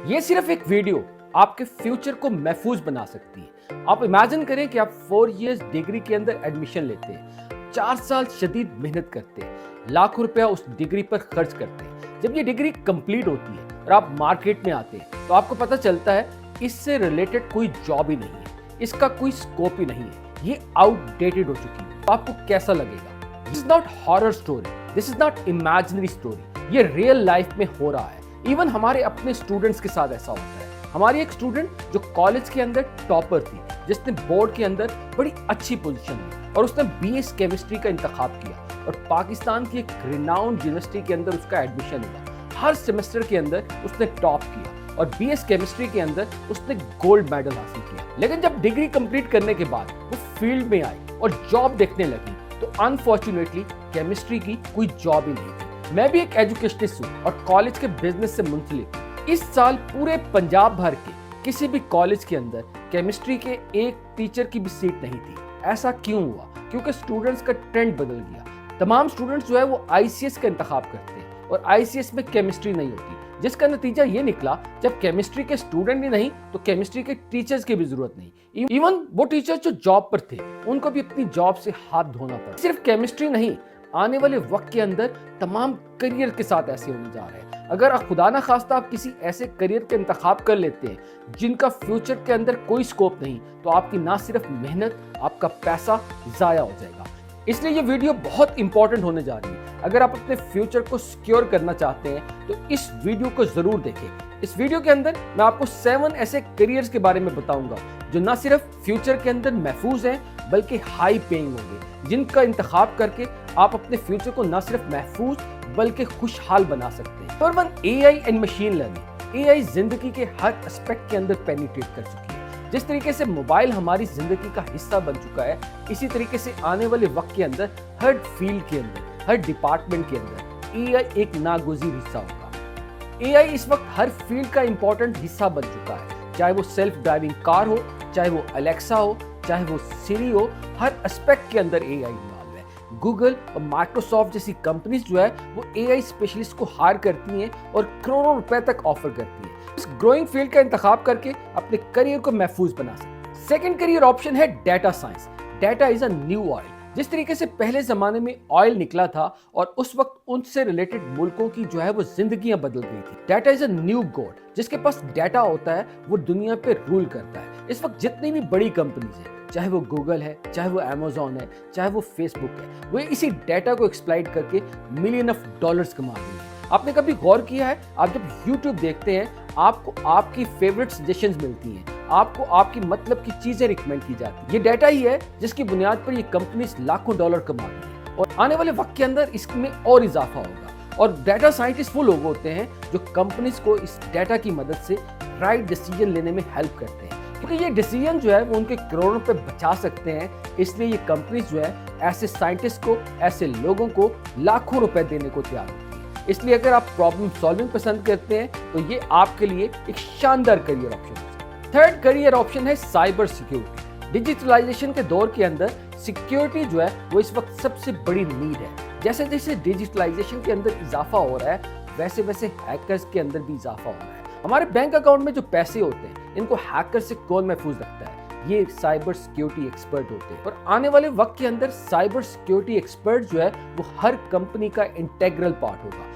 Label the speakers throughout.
Speaker 1: یہ صرف ایک ویڈیو آپ کے فیوچر کو محفوظ بنا سکتی ہے۔ آپ امیجن کریں کہ آپ 4 ایئرز ڈگری کے اندر ایڈمیشن لیتے ہیں، 4 سال شدید محنت کرتے ہیں، لاکھوں روپیہ اس ڈگری پر خرچ کرتے ہیں۔ جب یہ ڈگری کمپلیٹ ہوتی ہے اور آپ مارکیٹ میں آتے ہیں تو آپ کو پتہ چلتا ہے اس سے ریلیٹڈ کوئی جاب ہی نہیں ہے، اس کا کوئی سکوپ ہی نہیں ہے، یہ آؤٹ ڈیٹڈ ہو چکی ہے۔ تو آپ کو کیسا لگے گا؟ This is not horror story, this is not imaginary story, یہ ریئل لائف میں ہو رہا ہے۔ ایون ہمارے اپنے اسٹوڈنٹس کے ساتھ ایسا ہوتا ہے۔ ہماری ایک اسٹوڈنٹ جو کالج کے اندر ٹاپر تھی، جس نے بورڈ کے اندر بڑی اچھی پوزیشن لی اور اس نے بی ایس کیمسٹری کا انتخاب کیا اور پاکستان کی ایک ریناؤنڈ یونیورسٹی کے اندر اس کا ایڈمیشن ہوا۔ ہر سیمسٹر کے اندر اس نے ٹاپ کیا اور بی ایس کیمسٹری کے اندر اس نے گولڈ میڈل حاصل کیا۔ لیکن جب ڈگری کمپلیٹ کرنے کے بعد وہ فیلڈ میں آئی اور جاب دیکھنے لگی تو انفارچونیٹلی کیمسٹری کی کوئی جاب ہی نہیں تھی۔ میں بھی ایک ایجوکیشنسٹ ہوں اور کالج کے بزنس سے منسلک۔ اس سال پورے پنجاب بھر کے کسی بھی کالج کے اندر کیمسٹری کے ایک ٹیچر کی بھی سیٹ نہیں تھی۔ ایسا کیوں ہوا؟ کیونکہ اسٹوڈنٹس کا ٹرینڈ بدل گیا۔ تمام اسٹوڈنٹس جو ہے وہ آئی سی ایس کا انتخاب کرتے ہیں اور آئی سی ایس میں کیمسٹری نہیں ہوتی، جس کا نتیجہ یہ نکلا جب کیمسٹری کے اسٹوڈنٹ ہی نہیں تو کیمسٹری کے ٹیچرز کی بھی ضرورت نہیں۔ ایون وہ ٹیچر جو جاب پر تھے ان کو بھی اپنی جاب سے ہاتھ دھونا پڑا۔ صرف کیمسٹری نہیں، آنے والے وقت کے اندر تمام کریئر کے ساتھ ایسے ہونے جا رہے ہیں۔ اگر خدا نہ خواستہ آپ کسی ایسے کریئر کا انتخاب کر لیتے ہیں جن کا فیوچر کے اندر کوئی سکوپ نہیں، تو آپ کی نہ صرف محنت، آپ کا پیسہ ضائع ہو جائے گا۔ اس لیے یہ ویڈیو بہت امپورٹنٹ ہونے جا رہی ہے۔ اگر آپ اپنے فیوچر کو سیکیور کرنا چاہتے ہیں تو اس ویڈیو کو ضرور دیکھیں۔ اس ویڈیو کے اندر میں آپ کو 7 ایسے کریئرز کے بارے میں بتاؤں گا جو نہ صرف فیوچر کے اندر محفوظ ہیں بلکہ ہائی پینگ ہوں گے، جن کا انتخاب کر کے آپ اپنے فیوچر کو نہ صرف محفوظ بلکہ خوشحال بنا سکتے ہیں۔ Number 1، A I and machine learning. A I زندگی کے ہر اسپیکٹ کے اندر پینیٹریٹ کر چکی ہے۔ جس طریقے سے موبائل ہماری زندگی کا حصہ بن چکا ہے، اسی طریقے سے آنے والے وقت کے اندر ہر فیلڈ کے اندر، ہر ڈپارٹمنٹ کے اندر اے آئی ایک ناگزیر حصہ ہوگا۔ اے آئی اس وقت ہر فیلڈ کا امپورٹنٹ حصہ بن چکا ہے، چاہے وہ سیلف ڈرائیونگ کار ہو، چاہے وہ الیکسا ہو، چاہے وہ سری ہو، ہر اسپیکٹ کے اندر اے آئی انوالو ہے۔ گوگل اور مائکروسافٹ جیسی کمپنیز جو ہے وہ اے آئی اسپیشلسٹ کو ہائر کرتی ہیں اور کروڑوں روپے تک آفر کرتی ہیں، اس گروئنگ فیلڈ کا انتخاب کر کے اپنے کریئر کو محفوظ بنا سکتے ہیں۔ سیکنڈ کریئر آپشن ہے data science. Data is a new oil. جس طریقے سے پہلے زمانے میں آئل نکلا تھا اور اس وقت ان سے ریلیٹڈ ملکوں کی جو ہے وہ زندگیاں بدل گئی تھی، data is a new god. جس کے پاس ڈیٹا ہوتا ہے وہ دنیا پہ رول کرتا ہے۔ اس وقت جتنی بھی بڑی کمپنیز ہیں، چاہے وہ گوگل ہے، چاہے وہ امیزون ہے، چاہے وہ فیس بک ہے، وہ اسی ڈیٹا کو ایکسپلائٹ کر کے ملین آف ڈالرز کما رہی ہیں۔ آپ نے کبھی غور کیا ہے، آپ جب یوٹیوب دیکھتے ہیں آپ کو آپ کی فیوریٹ سجیشنز ملتی ہیں، آپ کو آپ کی مطلب کی چیزیں ریکمینڈ کی جاتی ہیں۔ یہ ڈیٹا ہی ہے جس کی بنیاد پر یہ کمپنیز لاکھوں ڈالر کما رہی ہیں اور آنے والے وقت کے اندر اس میں اور اضافہ ہوگا۔ اور ڈیٹا سائنٹسٹ وہ لوگ ہوتے ہیں جو کمپنیز کو اس ڈیٹا کی مدد سے رائٹ ڈیسیجن لینے میں ہیلپ کرتے ہیں، کیونکہ یہ ڈیسیجن جو ہے وہ ان کے کروڑوں روپے بچا سکتے ہیں۔ اس لیے یہ کمپنیز جو ہے ایسے سائنٹسٹ کو، ایسے لوگوں کو لاکھوں روپے دینے کو تیار ہوتی ہیں۔ اس لیے اگر آپ پرابلم سالونگ پسند کرتے ہیں تو یہ آپ کے لیے ایک شاندار کریئر آپشن ہے۔ تھرڈ کریئر آپشن ہے سائبر سیکیورٹی۔ ڈیجیٹلائزیشن کے دور کے اندر سیکیورٹی جو ہے وہ اس وقت سب سے بڑی نیڈ ہے۔ جیسے جیسے ڈیجیٹلائزیشن کے اندر اضافہ ہو رہا ہے ویسے ویسے ہیکرز کے اندر بھی اضافہ ہو رہا ہے۔ ہمارے بینک اکاؤنٹ میں جو پیسے ہوتے ہیں ان کو ہیکر سے کون محفوظ رکھتا ہے؟ یہ سائبر سیکیورٹی ایکسپرٹ ہوتے ہیں۔ اور آنے والے وقت کے اندر سائبر سیکیورٹی ایکسپرٹ جو ہے وہ ہر کمپنی کا انٹیگرل پارٹ ہوگا۔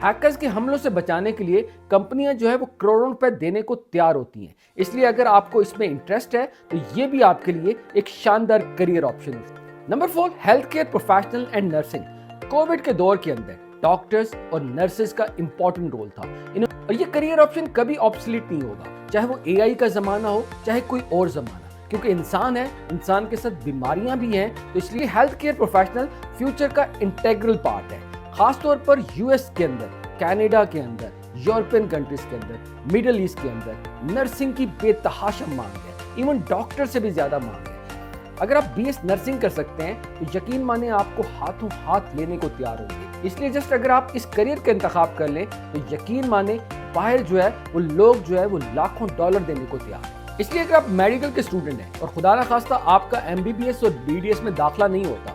Speaker 1: ہیکرز کے حملوں سے بچانے کے لیے کمپنیاں جو ہے وہ کروڑوں روپے دینے کو تیار ہوتی ہیں۔ اس لیے اگر آپ کو اس میں انٹرسٹ ہے تو یہ بھی آپ کے لیے ایک شاندار کریئر آپشن ہے۔ Number 4، health care professional and nursing. Covid کے دور کے اندر ڈاکٹرز اور نرسز کا امپورٹنٹ رول تھا اور یہ کریئر آپشن کبھی آبسلیٹ نہیں ہوگا، چاہے وہ اے آئی کا زمانہ ہو، چاہے کوئی اور زمانہ، کیونکہ انسان ہے، انسان کے ساتھ بیماریاں بھی ہیں، تو اس لیے ہیلتھ کیئر پروفیشنل فیوچر کا انٹیگرل پارٹ ہے۔ خاص طور پر یو ایس کے اندر، کینیڈا کے اندر، یورپین کنٹریز کے اندر، میڈل ایسٹ کے اندر نرسنگ کی بے تحاشا مانگ ہے، ایون ڈاکٹر سے بھی زیادہ مانگ ہے۔ اگر آپ بی ایس نرسنگ کر سکتے ہیں تو یقین مانیں آپ کو ہاتھوں ہاتھ لینے کو تیار ہوں گے۔ اس لیے جسٹ اگر آپ اس کریئر کا انتخاب کر لیں تو یقین مانیں باہر جو ہے وہ لوگ جو ہے وہ لاکھوں ڈالر دینے کو تیار ہیں۔ اس لیے اگر آپ میڈیکل کے اسٹوڈنٹ ہیں اور خدا نہ خواستہ آپ کا ایم بی بی ایس اور بی ڈی ایس میں داخلہ نہیں ہوتا